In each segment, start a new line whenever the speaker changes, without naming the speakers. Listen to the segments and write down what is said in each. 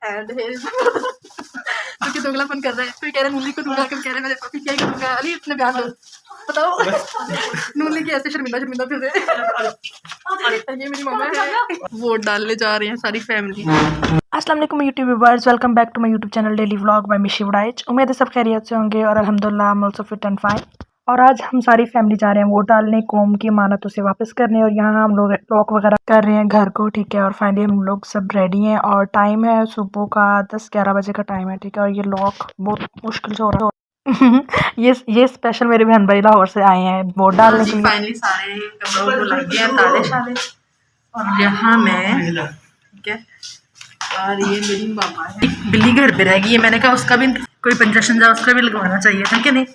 And क्योंकि दोगलापन कर रहा है। कोई कह रहा है नूली को दूंगा, कभी कह रहे हैं मेरे पपी क्या करूँगा। अली अपने बयान दो, बताओ। नूली की ऐसे शर्मिंदा शर्मिंदा फिर रहे। ये मेरी मम्मा है, वोट डालने जा रहे हैं सारी फैमिली। अस्सलाम वालेकुम YouTube viewers, welcome back to my YouTube channel daily vlog by Mishi Waraich. उम्मीद है सब खैरियत से होंगे और अल्हम्दुलिल्लाह I am also fit and fine. और आज हम सारी फैमिली जा रहे हैं वोट डालने, कौम की अमानतों से वापस करने। और यहाँ हम लोग लॉक वगैरह कर रहे हैं घर को, ठीक है। और फाइनली हम लोग सब रेडी हैं और टाइम है सुबह का 10-11 बजे का टाइम है, ठीक है। और ये लॉक बहुत मुश्किल से हो रहा है। ये स्पेशल मेरे बहन भाई लाहौर से आए हैं वोट डालने के लिए। फाइनली सारे लोग लग गए हैं ताले शाले, और यहाँ मैं, ठीक है। और ये मेरी मामा है, बिल्ली घर पे रह गई है। मैंने कहा उसका भी कोई पंजा शंजा उसका भी लगवाना चाहिए था कि नहीं।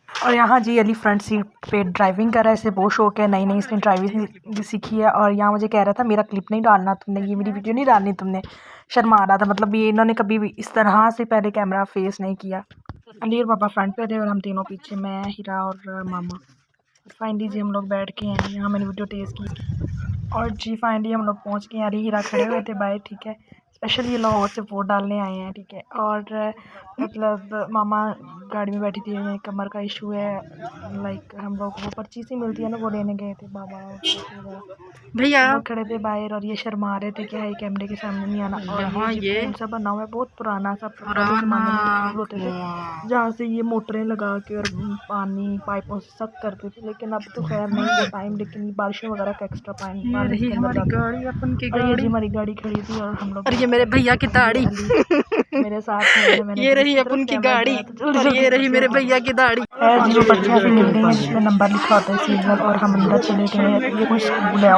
और यहाँ जी अली फ्रंट सीट पे ड्राइविंग कर रहा है, इसे बहुत शौक है, नई नई इसने ड्राइविंग सीखी है। और यहाँ मुझे कह रहा था मेरा क्लिप नहीं डालना तुमने, ये मेरी वीडियो नहीं डालनी तुमने, शर्मा आ रहा था। मतलब ये इन्होंने कभी भी इस तरह से पहले कैमरा फेस नहीं किया। अली और पापा फ्रंट पे थे और हम तीनों पीछे, मैं, हीरा और मामा। फाइनली जी हम लोग बैठ के हैं, यहाँ मैंने वीडियो टेस्ट की। और जी फाइनली हम लोग पहुँच गए। अली हीरा खड़े हुए थे बाहर, ठीक है। स्पेशल ये लाहौर से वोट डालने आए हैं, ठीक है। और मतलब मामा गाड़ी में बैठी थी, उन्हें कमर का इशू है। लाइक हम लोग वो पर्ची सी मिलती है ना, वो लेने गए थे बाबा भैया, लोग खड़े थे बाहर और ये शर्मा रहे थे क्या है कैमरे के सामने नहीं आना। और ये सा बना हुआ है बहुत पुराना सा, होते थे जहाँ से ये मोटरें लगा के और पानी पाइपों से सक करते थे। लेकिन अब तो खैर नहीं वो टाइम, लेकिन बारिशों वगैरह का एक्स्ट्रा पानी हमारी गाड़ी, अपन की गाड़ी, ये जी हमारी गाड़ी खड़ी थी और हम लोग, और ये मेरे भैया की दाढ़ी मेरे साथ है। ये रही अपन की गाड़ी और ये रही मेरे भैया की दाढ़ी है जी। वो पर्चियाँ भी मिल गई हैं जिसमें नंबर लिखा होता है सीरियल। और हम अंदर चले गए हैं। ये कोई स्कूल है,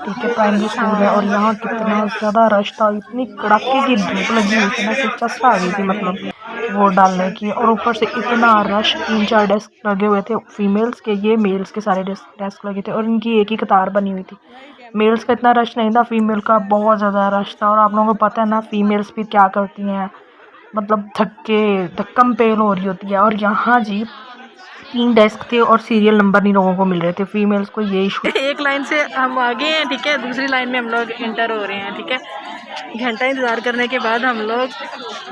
ठीक है, प्राइमरी स्कूल है। और यहाँ कितना ज़्यादा रश था, इतनी कड़ाके की धूप लगी हुई थी ना, फिर चस्पा आ गई थी मतलब वोट डालने की। और ऊपर से इतना रश, 3-4 डेस्क लगे हुए थे फीमेल्स के, ये मेल्स के सारे डेस्क लगे थे और इनकी एक ही कतार बनी हुई थी। मेल्स का इतना रश नहीं था, फीमेल का बहुत ज़्यादा रश था। और आप लोगों को पता है ना फीमेल्स भी क्या करती हैं, मतलब धक्कम पेल हो रही होती है। और यहाँ जी 3 डेस्क थे और सीरियल नंबर नहीं लोगों को मिल रहे थे, फीमेल्स को ये इशू। एक लाइन से हम आगे हैं, ठीक है, दूसरी लाइन में हम लोग इंटर हो रहे हैं, ठीक है। घंटा इंतज़ार करने के बाद हम लोग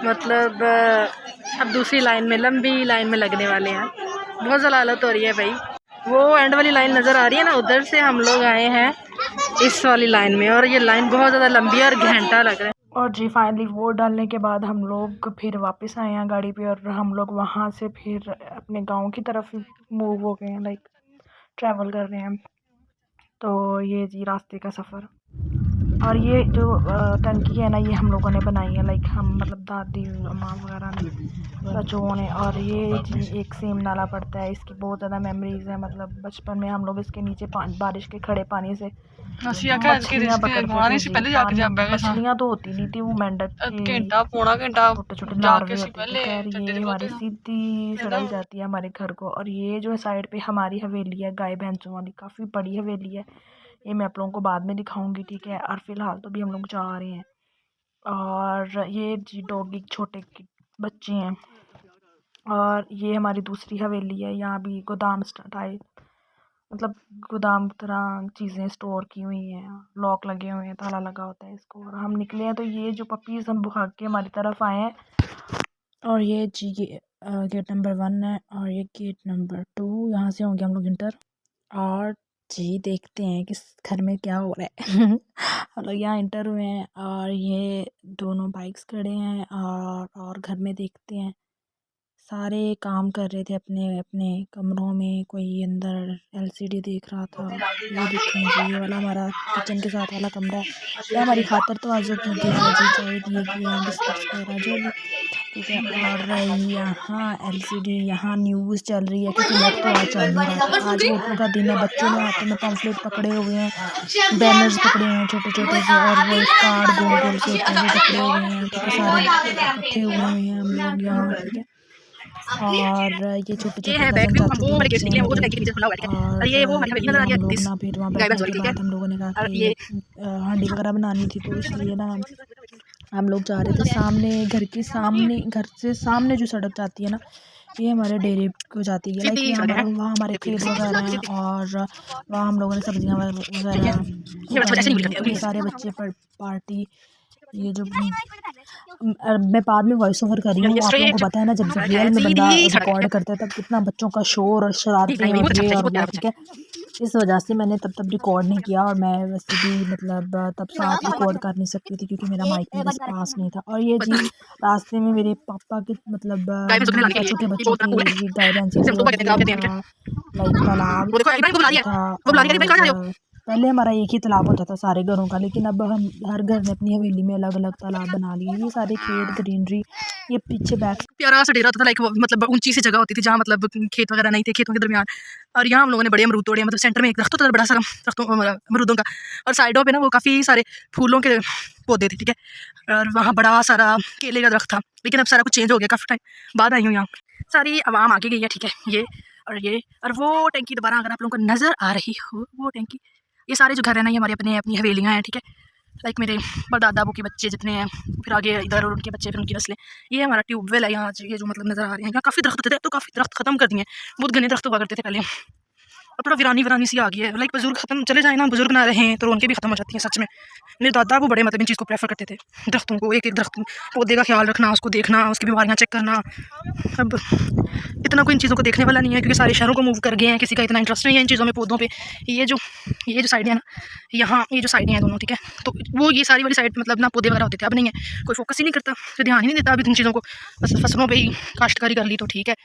मतलब अब दूसरी लाइन में, लंबी लाइन में लगने वाले हैं। बहुत ज़लालत हो रही है भाई। वो एंड वाली लाइन नज़र आ रही है ना, उधर से हम लोग आए हैं इस वाली लाइन में, और ये लाइन बहुत ज़्यादा लंबी है और घंटा लग रहा है। और जी फाइनली वोट डालने के बाद हम लोग फिर वापस आए हैं गाड़ी पे, और हम लोग वहाँ से फिर अपने गांव की तरफ मूव हो गए हैं, लाइक ट्रैवल कर रहे हैं। तो ये जी रास्ते का सफ़र। और ये जो टंकी है ना, ये हम लोगों ने बनाई है, लाइक हम मतलब दादी अम्मा वगैरह ने, बच्चों ने। और ये जी एक सेम नाला पड़ता है, इसकी बहुत ज़्यादा मेमोरीज़ है। मतलब बचपन में हम लोग इसके नीचे बारिश के खड़े पानी से मछलियाँ पकड़ते थे। मछलियाँ तो होती नहीं थी, वो मेंढक छोटे छोटे लार्वे होते थे। खैर ये हमारी सीधी सड़क जाती है हमारे घर को। और ये जो है साइड पे हमारी हवेली है, गाय भैंसों वाली, काफ़ी बड़ी हवेली है। ये मैं आप लोगों को बाद में दिखाऊंगी, ठीक है। और फिलहाल तो भी हम लोग जा रहे हैं। और ये जी डॉगी छोटे बच्चे हैं। और ये हमारी दूसरी हवेली है, यहाँ भी गोदाम टाइप, मतलब गोदाम तरह चीज़ें स्टोर की हुई हैं, लॉक लगे हुए हैं, ताला लगा होता है इसको। और हम निकले हैं तो ये जो पपीज़ हम भाग के हमारी तरफ आए हैं। और ये जी गेट नंबर 1 है और ये गेट नंबर 2, यहाँ से होंगे हम लोग इंटर। और जी देखते हैं कि घर में क्या हो रहा है। हम लोग यहाँ इंटर हुए हैं और ये दोनों बाइक्स खड़े हैं। और घर में देखते हैं सारे काम कर रहे थे अपने अपने कमरों में, कोई अंदर एलसीडी देख रहा था। ये देखें जी, ये वाला हमारा किचन के साथ वाला कमरा है, ये हमारी खातर तो आज की गई है जी, चाय दिए गए हैं, बिस्किट्स वगैरह जो भी, ठीक है। और यहाँ एलसीडी, यहाँ न्यूज़ चल रही है क्योंकि नेट तो आज चल नहीं रहा था। आज वोटों का दिन है, बच्चों ने हाथों में पम्फलेट पकड़े हुए हैं, बैनर्स पकड़े हुए हैं छोटे छोटे से, और वो एक कार्ड गोल गोल से होते हैं वो पकड़े हुए हैं, ठीक है। सारे इकट्ठे हुए हुए हैं हम लोग यहाँ, ठीक है। और ये छोटे छोटे कजन चाचू के बच्चे हैं और ये हम लोग ना फिर वहाँ बैठने के बाद हम लोगों ने कहा कि हांडी वगैरह बनानी थी, तो इसलिए ना हम लोग जा रहे थे सामने, घर के सामने, घर से सामने जो सड़क जाती है ना, ये हमारे डेरे को जाती है, लाइक वहाँ हमारे खेत वगैरह हैं। और वहाँ हम लोगों ने सब्जियाँ वगैरह, ये सारे बच्चे पार्टी, ये जो
मैं बाद में वॉइस ओवर कर रही हूँ। आप लोगों को पता है ना, जब रियल में बंदा रिकॉर्ड करता है तब कितना बच्चों का शोर और शरारतें और ये और वो, ठीक है। इस वजह से मैंने तब रिकॉर्ड नहीं किया, और मैं वैसे भी मतलब तब साथ रिकॉर्ड कर नहीं सकती थी क्योंकि मेरा माइक मेरे पास नहीं था। और ये जी रास्ते में मेरे पापा के मतलब छोटे बच्चों की गाय भैंस था, लाइक तालाब था। और पहले हमारा एक ही तालाब होता था सारे घरों का, लेकिन अब हम हर घर ने अपनी हवेली में अलग अलग तालाब बना लिए। ये सारे खेत ग्रीनरी, ये पीछे बैक
प्यारा सा डेरा था, लाइक मतलब ऊंची सी जगह होती थी जहाँ मतलब खेत वगैरह नहीं थे, खेतों के दरमियान। और यहाँ हम लोगों ने बड़े अमरूद तोड़े, मतलब सेंटर में एक दरख्त होता था बड़ा सारा अमरूदों का, और साइडों पे ना वो काफ़ी सारे फूलों के पौधे थे, ठीक है। और वहाँ बड़ा सारा केले का दरख्त था, लेकिन अब सारा कुछ चेंज हो गया, काफ़ी टाइम बाद आई हूँ यहाँ। सारी आवाम आगे गई है, ठीक है। ये और वो टैंकी दोबारा अगर आप लोगों को नज़र आ रही हो, वो टैंकी, ये सारे जो घर है ना, ये हमारे अपनी हवेलियाँ हैं, ठीक है। लाइक मेरे परदादा के बच्चे जितने हैं, फिर आगे इधर और उनके बच्चे, फिर उनकी नस्लें। ये हमारा ट्यूबवेल है यहाँ, ये जो मतलब नज़र आ रहे हैं। यहाँ काफ़ी दरख्त थे, तो काफ़ी दरख्त खत्म कर दिए, बहुत घने दरख्त हुआ करते थे पहले। अब थोड़ा वीरानी सी आ गई है, लाइक बुजुर्ग खत्म चले जाए ना, बुजुर्ग ना रहे तो उनके भी खत्म हो जाती हैं सच में। मेरे दादा वो बड़े मतलब इन चीज़ को प्रेफर करते थे, दरख्तों को, एक एक दरख्त पौधे का ख्याल रखना, उसको देखना, उसकी बीमारियाँ चेक करना। अब इतना कोई इन चीज़ों को देखने वाला नहीं है क्योंकि सारे शहरों को मूव कर गए हैं, किसी का इतना इंटरेस्ट नहीं है इन चीज़ों में, पौधों पे। ये जो साइडें हैं ना, यहाँ ये जो साइडें हैं दोनों, ठीक है, तो वो ये सारी वाली साइड मतलब ना पौधे वगैरह होते थे, अब नहीं है, कोई फोकस ही नहीं करता, तो ध्यान ही नहीं देता अभी इन चीज़ों को, बस फसलों पर ही काश्तकारी कर ली तो ठीक है,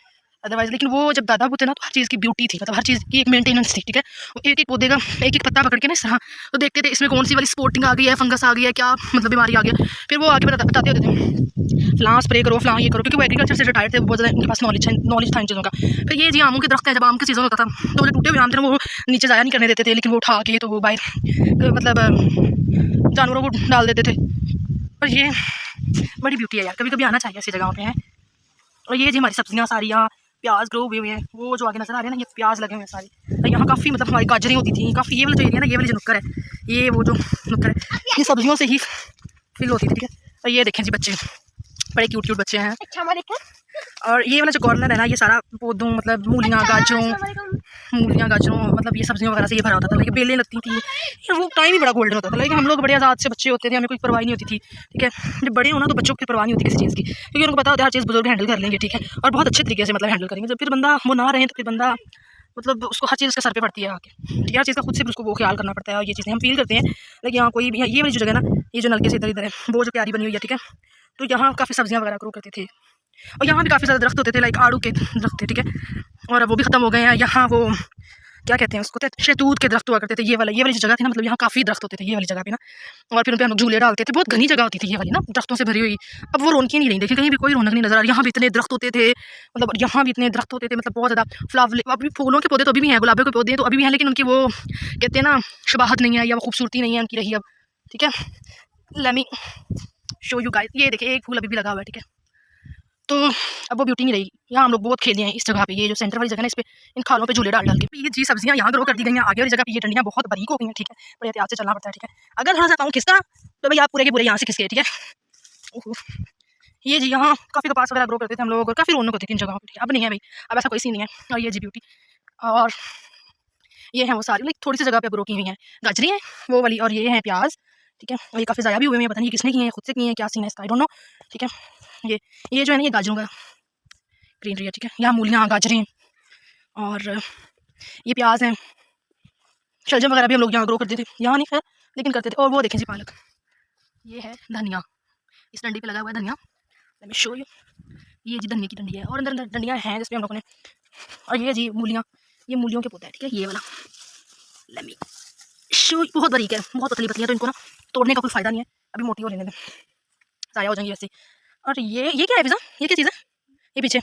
अदरवाइज। लेकिन वो जब दादा होते ना, तो हर चीज़ की ब्यूटी थी, मतलब हर चीज़ की एक मेंटेनेंस थी, ठीक है। वो एक एक पौधे का एक एक पत्ता पकड़ के ना इस तरह तो देखते थे इसमें कौन सी वाली स्पोर्टिंग आ गई है, फंगस आ गई है, क्या मतलब बीमारी आ गई है, फिर वो आगे बताते होते थे, फलां स्प्रे करो, फलां ये करो, क्योंकि वो एग्रीकल्चर से रिटायर्ड थे, बहुत ज़्यादा उनके पास नॉलेज था इन चीज़ों का। फिर ये जी आमों के दरख्त है, जब आम की सीज़न होता था तो जो टूटे हुए आम थे ना, वो नीचे ज़ाया नहीं करने देते थे, लेकिन वो उठा के तो वो बाहर मतलब जानवरों को डाल देते थे। और ये बड़ी ब्यूटी है यार, कभी कभी आना चाहिए ऐसी जगहों पे है। और ये जी हमारी सब्जियाँ सारी, यहाँ प्याज ग्रो हुए हैं, वो जो आगे नजर आ रहे हैं ना, ये प्याज लगे हुए हैं सारे। और यहाँ काफ़ी मतलब हमारी गाजरें होती थी, काफ़ी ये वाला जो एरिया ना, ये वाली जो नुक्कर है, ये वो जो नुक्कर है, ये सब्जियों से ही फिल होती थी, ठीक है। और ये देखें जी बच्चे, बड़े क्यूट बच्चे हैं। और ये वाला जो कॉर्नर है ना, ये सारा पौधों मतलब मूलियाँ गाजरों मतलब ये सब्जियों वगैरह से ये भरा होता था, लेकिन बेलें लगती थी। वो टाइम ही बड़ा गोल्डन होता था, लेकिन हम लोग बड़े आज़ाद से बच्चे होते थे, हमें कोई परवाह नहीं होती थी, ठीक है। जब बड़े होना तो बच्चों की परवाह नहीं होती किसी चीज़ की, क्योंकि उनको पता होता है हर चीज़ बुजुर्ग हैंडल कर लेंगे, ठीक है, और बहुत अच्छे तरीके से मतलब हैंडल करेंगे। जब फिर बंदा वो ना रहे तो फिर बंदा मतलब उसको हर चीज़ उसके सर पे पड़ती है आके, ठीक है, हर चीज़ का खुद से उसको वो ख्याल करना पड़ता है, और ये चीज़ें हम फील करते हैं। लेकिन यहाँ कोई भी, ये वाली जो जगह ना, ये जो नलके से इधर है, वो जो क्यारी बनी हुई है, ठीक है, तो यहाँ काफ़ी सब्जियाँ वगैरह ग्रो करती थी। और यहाँ भी काफ़ी ज़्यादा दरख्त होते थे, लाइक आड़ू के दरख्त थे, ठीक है, और वो भी ख़त्म हो गए हैं। यहाँ वो क्या कहते हैं उसको, शहतूत के दरख्त हुआ करते थे, ये वाली जो जगह थी ना, मतलब यहाँ काफ़ी दरख्त होते थे ये वाली जगह पे ना, और फिर उन पर हम लोग झूले डालते थे, बहुत घनी जगह होती थी ये वाली ना, दरख्तों से भरी हुई। अब वो रौनक ही नहीं रही, देखिए कहीं भी कोई रौनक नहीं नजर आ रही। यहाँ भी इतने दरख्त होते थे, मतलब यहाँ भी इतने दरख्त होते थे, मतलब बहुत ज़्यादा फ्लावर, अभी फूलों के पौधे तो अभी भी हैं, गुलाबों के पौधे तो अभी भी हैं, लेकिन उनकी वो कहते हैं ना शबाहत नहीं है, या वो खूबसूरती नहीं है उनकी रही अब, ठीक है। Let me show you guys, ये देखिए एक फूल अभी भी लगा हुआ है, ठीक है, तो अब वो ब्यूटी नहीं रही। यहाँ हम लोग बहुत खेले हैं इस जगह पे, ये जो सेंटर वाली जगह है इस पे, इन खालों पे झूले डाल के ये जी सब्जियाँ यहाँ ग्रो कर दी गई हैं। आगे वाली जगह पे ये डंडियाँ बहुत बारीक हो गई हैं, ठीक है, बड़े एहतियात से चलना पड़ता है, ठीक है। अगर थोड़ा सा पाँव खिसका तो भाई आप पूरे के पूरे यहाँ से खिसके, ठीक है। ये जी यहाँ काफ़ी कपास वगैरह ग्रो करते थे हम लोग, और काफ़ी रौनक होती थी इन जगहों पर, अब नहीं है भाई, अब ऐसा कोई सीन नहीं है। और ये जी ब्यूटी, और ये है वो सारी, लाइक थोड़ी सी जगह पे ग्रो की हुई हैं गाजरी हैं वो वाली, और ये है प्याज, ठीक है। और ये काफ़ी ज़्यादा भी हुए हैं, पता नहीं किसने किए हैं, खुद से किए हैं, क्या सीन है इसका, आई डोंट नो, ठीक है। ये जो है ना, ये गाजरों का ग्रीनरी है, ठीक है। यहाँ मूलियाँ, गाजरें और ये प्याज हैं, शलजम वगैरह भी हम लोग यहाँ ग्रो करते थे, यहाँ नहीं खैर लेकिन करते थे। और वो देखें जी पालक, ये है धनिया, इस डंडी पे लगा हुआ है धनिया, लेट मी शो यू, ये जी धनिया की डंडी है, और अंदर अंदर डंडियाँ हैं जिसपे हम लोगों ने। और ये जी मूलियाँ, ये मूलियों के पौधा है, ठीक है, ये वाला, लेट मी शो, बहुत बारीक है, बहुत पतली पतली है, तो इनको ना तोड़ने का कोई फ़ायदा नहीं है, अभी मोटी हो लेने दें, ज़ाया हो जाएंगी वैसे। और ये क्या है फिजा, ये क्या चीज़ है ये पीछे,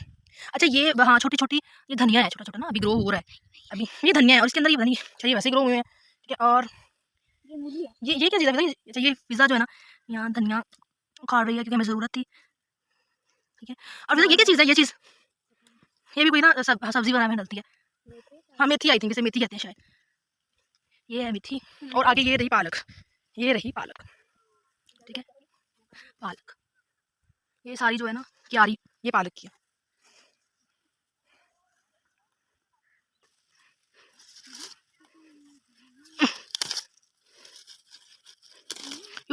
अच्छा ये हाँ छोटी छोटी, ये धनिया है, छोटा छोटा ना, अभी ग्रो हो रहा है, अभी ये धनिया है, और इसके अंदर ये धनिया, अच्छा ये वैसे ग्रो हुए हैं, ठीक है। और ये क्या चीज़ है, अच्छा ये पिज़्ज़ा जो है ना, यहाँ धनिया उखाड़ रही है क्योंकि हमें ज़रूरत थी, ठीक है। और ये क्या चीज़ है, ये चीज़, ये भी कोई ना सब्जी बनाने में डलती है, हाँ मेथी, आई थिंक इसे मेथी कहते हैं शायद, ये है मेथी। और आगे ये रही पालक, ये रही पालक, ठीक है, पालक, ये सारी जो है ना क्यारी, ये पालक की है।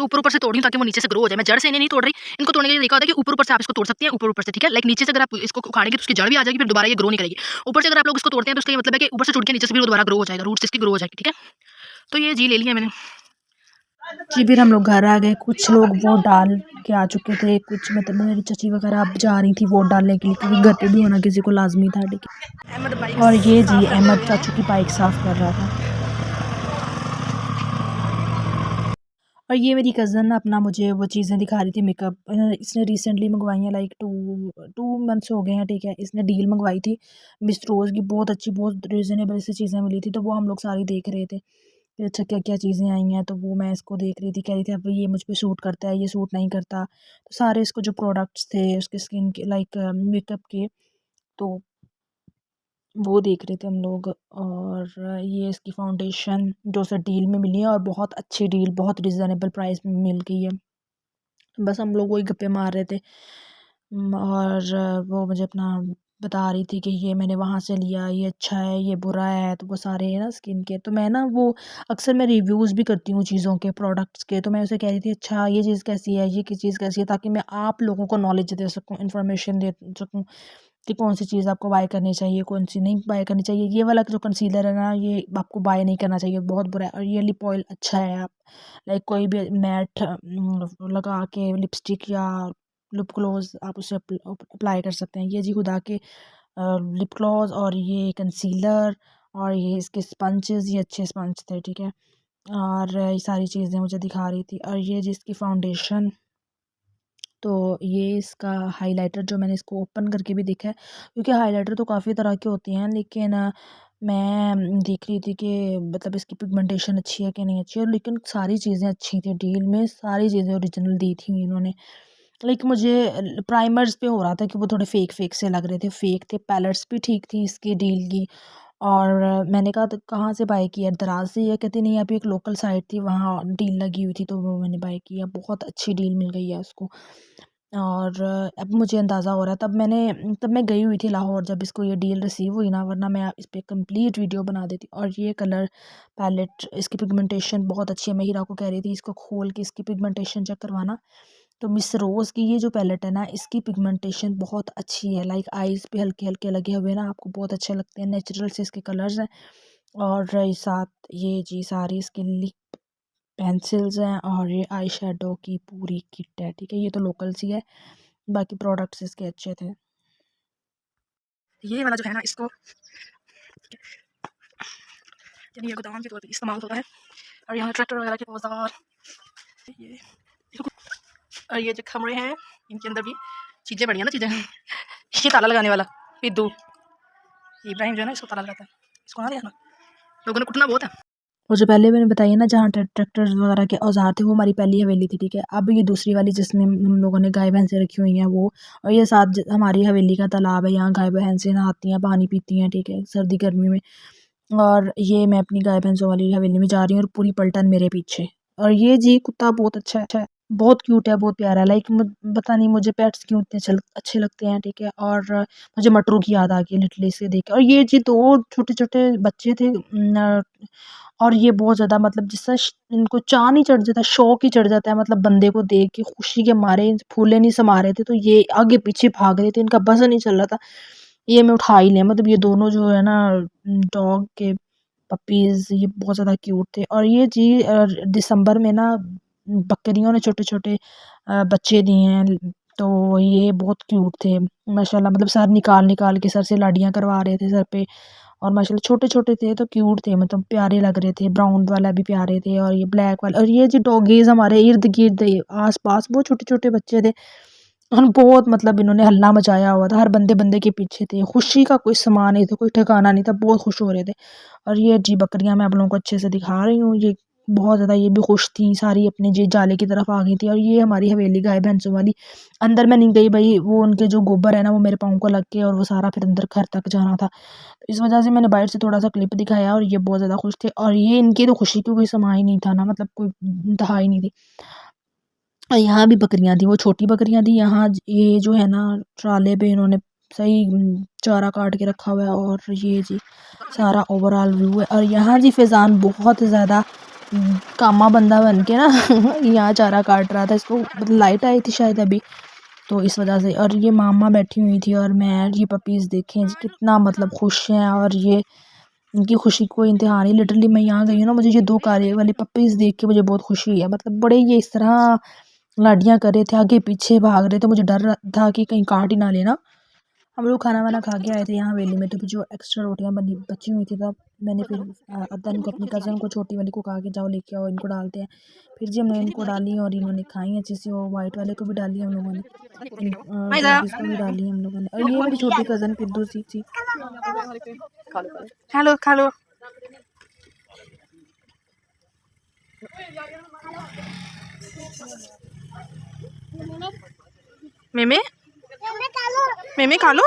मैं ऊपर ऊपर से तोड़ रही हूँ ताकि वो नीचे से ग्रो हो जाए। मैं जड़ से इन्हें नहीं तोड़ रही, इनको तोड़ने के लिए तरीका होता है कि ऊपर ऊपर से आप इसको तोड़ सकते हैं, ऊपर ऊपर से, ठीक है। लाइक नीचे से अगर आप इसको उखाड़ेंगे तो उसकी जड़ भी आ जाएगी, फिर दोबारा ये ग्रो नहीं करेगी। ऊपर से अगर आप लोग इसको तोड़ते हैं तो उसका ये मतलब है कि ऊपर से टूट के नीचे से भी वो दोबारा ग्रो हो जाएगा, रूट्स इसकी ग्रो हो जाएगी, ठीक है। तो ये जी ले लिया मैंने
जी। फिर हम लोग घर आ गए, कुछ लोग वोट डाल के आ चुके थे, कुछ मतलब मेरी चाची वगैरह अब जा रही थी वोट डालने के लिए, क्योंकि घर पे भी होना किसी को लाजमी था, ठीक है।
अहमद बाइक
और ये जी
साफ करते
अहमद
हुए।
चाचू की बाइक साफ़ कर रहा था। और ये मेरी कज़न अपना मुझे वो चीज़ें दिखा रही थी मेकअप, इसने रिसेंटली मंगवाई हैं, लाइक टू मंथ्स हो गए हैं, ठीक है। इसने डील मंगवाई थी मिस रोज़ की, बहुत अच्छी, बहुत रिजनेबल सी चीज़ें मिली थी, तो वो हम लोग सारी देख रहे थे कि अच्छा क्या क्या चीज़ें आई हैं। तो वो मैं इसको देख रही थी, कह रही थी अब ये मुझ पे सूट करता है, ये सूट नहीं करता। तो सारे इसको जो प्रोडक्ट्स थे उसके स्किन के, लाइक मेकअप के, तो वो देख रहे थे हम लोग। और ये इसकी फाउंडेशन जो उसे डील में मिली है, और बहुत अच्छी डील, बहुत रिजनेबल प्राइस में मिल गई है। बस हम लोग वही गप्पे मार रहे थे। और वो मुझे अपना बता रही थी कि ये मैंने वहाँ से लिया, ये अच्छा है, ये बुरा है, तो वो सारे है ना स्किन के। तो मैं ना वो अक्सर मैं रिव्यूज़ भी करती हूँ चीज़ों के, प्रोडक्ट्स के, तो मैं उसे कह रही थी अच्छा ये चीज़ कैसी है, ये चीज़ कैसी है, ताकि मैं आप लोगों को नॉलेज दे सकूँ, इन्फॉर्मेशन दे सकूँ कि कौन सी चीज़ आपको बाय करनी चाहिए, कौन सी नहीं बाय करनी चाहिए। ये वाला जो कंसीलर है ना, ये आपको बाय नहीं करना चाहिए, बहुत बुरा है। और ये लिप ऑयल अच्छा है, आप लाइक कोई भी मैट लगा के लिपस्टिक या लिप ग्लॉस आप उसे अप्लाई कर सकते हैं। ये जी खुदा के लिप ग्लॉस और ये कंसीलर और ये इसके स्पंचेस, ये अच्छे स्पंज थे, ठीक है। और ये सारी चीज़ें मुझे दिखा रही थी। और ये जिसकी फाउंडेशन, तो ये इसका हाइलाइटर जो मैंने इसको ओपन करके भी देखा है, क्योंकि हाइलाइटर तो काफ़ी तरह के होते हैं, लेकिन मैं देख रही थी कि मतलब इसकी पिगमेंटेशन अच्छी है कि नहीं अच्छी है। लेकिन सारी चीज़ें अच्छी थी, डील में सारी चीज़ें ओरिजिनल दी थी इन्होंने। लाइक मुझे प्राइमर्स पे हो रहा था कि वो थोड़े फेक फेक से लग रहे थे, फेक थे। पैलेट्स भी ठीक थी इसकी डील की। और मैंने कहा तो कहाँ से बाय किया, दराज से? या कहती नहीं, अभी एक लोकल साइट थी वहाँ डील लगी हुई थी, तो वो मैंने बाय किया, बहुत अच्छी डील मिल गई है उसको। और अब मुझे अंदाज़ा हो रहा है, तब मैं गई हुई थी लाहौर जब इसको ये डील रिसीव हुई ना, वरना मैं इस पे कंप्लीट वीडियो बना देती। और ये कलर पैलेट, इसकी पिगमेंटेशन बहुत अच्छी है। मैं हीरा को कह रही थी इसको खोल के इसकी पिगमेंटेशन चेक करवाना। तो मिस रोज़ की ये जो पैलेट है ना, इसकी पिगमेंटेशन बहुत अच्छी है, लाइक आईज़ पे हल्के हल्के लगे हुए ना, आपको बहुत अच्छे लगते हैं, नेचुरल से इसके कलर्स हैं। और साथ ये जी सारी इसकी लिप पेंसिल्स हैं, और ये आई शेडो की पूरी किट है, ठीक है। ये तो लोकल सी है, बाकी प्रोडक्ट्स इसके अच्छे थे।
ये वाला जो है ना, इसको यानी ये गोदाम के तौर पे इस्तेमाल होता है। और यहाँ ट्रैक्टर वगैरह के औजार, ये और ये जो खमरे हैं, इनके अंदर भी चीज़ें बड़ी हैं ना, चीज़ें ये ताला लगाने वाला पिद्दू इब्राहिम जो है ना, इसको ताला लगाता है, इसको ना दिया ना, लोगों ने कुटना बहुत है।
और जो पहले मैंने बताया ना, जहाँ ट्रैक्टर्स वगैरह के औजार थे, वो हमारी पहली हवेली थी, ठीक है। अब ये दूसरी वाली जिसमें हम लोगों ने गाय भैंसें रखी हुई हैं वो, और ये साथ हमारी हवेली का तालाब है, यहाँ गाय भैंसें नहाती हैं, पानी पीती हैं, ठीक है, सर्दी गर्मी में। और ये मैं अपनी गाय भैंसों वाली हवेली में जा रही हूँ, और पूरी पलटन मेरे पीछे। और ये जी कुत्ता बहुत अच्छा है, बहुत क्यूट है, बहुत प्यारा है। लाइक पता नहीं मुझे पेट्स क्यों इतने अच्छे लगते हैं, ठीक है। और मुझे मटरू की याद आ गई लिटरली से देख के। और ये जी दो छोटे छोटे बच्चे थे, और ये बहुत ज़्यादा मतलब जिससे इनको चाँद ही चढ़ जाता है, शौक ही चढ़ जाता है, मतलब बंदे को देख के खुशी के मारे फूले नहीं समा रहे थे, तो ये आगे पीछे भाग रहे थे, इनका बस नहीं चल रहा था, ये मैं उठा ही लें। मतलब ये दोनों जो है ना डॉग के पपीज़, ये बहुत ज़्यादा क्यूट थे। और ये जी दिसंबर में ना बकरियों ने छोटे छोटे बच्चे दिए हैं, तो ये बहुत क्यूट थे माशाल्लाह। मतलब सर निकाल निकाल के सर से लाडियाँ करवा रहे थे सर पे, और माशाल्लाह छोटे-छोटे थे तो क्यूट थे, मतलब प्यारे लग रहे थे। ब्राउन वाला भी प्यारे थे, और ये ब्लैक वाला, और ये जो डॉगीज़ हमारे इर्द-गिर्द आस-पास वो छोटे-छोटे बच्चे थे, और बहुत मतलब इन्होंने हल्ला मचाया हुआ था, हर बंदे-बंदे के पीछे थे। खुशी का कोई समा नहीं था, कोई ठिकाना नहीं था, बहुत खुश हो रहे थे। और ये जी बकरियाँ मैं आप लोगों को अच्छे से दिखा रही हूँ, ये बहुत ज़्यादा ये भी खुश थी, सारी अपने जी जाले की तरफ आ गई थी। और ये हमारी हवेली गाय भैंसों वाली, अंदर मैं नहीं गई भई, वो उनके जो गोबर है ना वो मेरे पाँव को लग के, और वो सारा फिर अंदर घर तक जाना था। इस वजह से मैंने बाहर से थोड़ा-सा क्लिप दिखाया, और ये बहुत ज़्यादा खुश थे। और ये इनकी तो खुशी की कोई समा ही नहीं था ना, मतलब कोई इंतहा ही नहीं थी। और यहाँ भी बकरियाँ थी, वो छोटी बकरियाँ थी। यहाँ ये जो है ना ट्राले पे इन्होंने सही चारा काट के रखा हुआ है। और ये जी सारा ओवरऑल व्यू है। और यहाँ जी फ़ैज़ान बहुत ज़्यादा कामा बंदा बन के ना यहाँ चारा काट रहा था इसको, मतलब लाइट आई थी शायद अभी, तो इस वजह से। और ये मामा बैठी हुई थी और मैं, ये पपीज़ देखें कितना मतलब खुश हैं, और ये इनकी खुशी को इंतहा नहीं। लिटरली मैं यहाँ गई हूँ ना, मुझे ये 2 काले वाले पपीज़ देख के मुझे बहुत खुशी है। मतलब बड़े ये इस तरह लाडियाँ कर रहे थे, आगे पीछे भाग रहे थे, मुझे डर था कि कहीं काट ही ना लेना। हम लोग खाना वाना खा के आए थे यहाँ हवेली में, तो फिर जो एक्स्ट्रा रोटियाँ बची हुई थी, तब मैंने फिर अदन को, अपनी कज़न को, छोटी वाली को कहा कि जाओ लेके आओ, इनको डालते हैं। फिर जी हमने इनको डाली और इन्होंने खाई अच्छे से। वो वाइट वाले को भी डाली हम लोगों ने, डॉगीज़ को भी डाली हम लोगों ने। और ये मेरी छोटी कज़न फिद्दू सी थी।
खा लो। मेमे खा लो।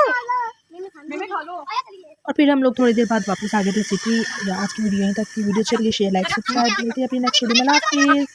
और फिर हम लोग थोड़ी देर बाद वापस आ गए थे सिटी। आज की वीडियो यहीं तक थी। वीडियो चलिए शेयर, लाइक, सब्सक्राइब। मिलती है अपनी नेक्स्ट वीडियो में। अल्लाह हाफिज़।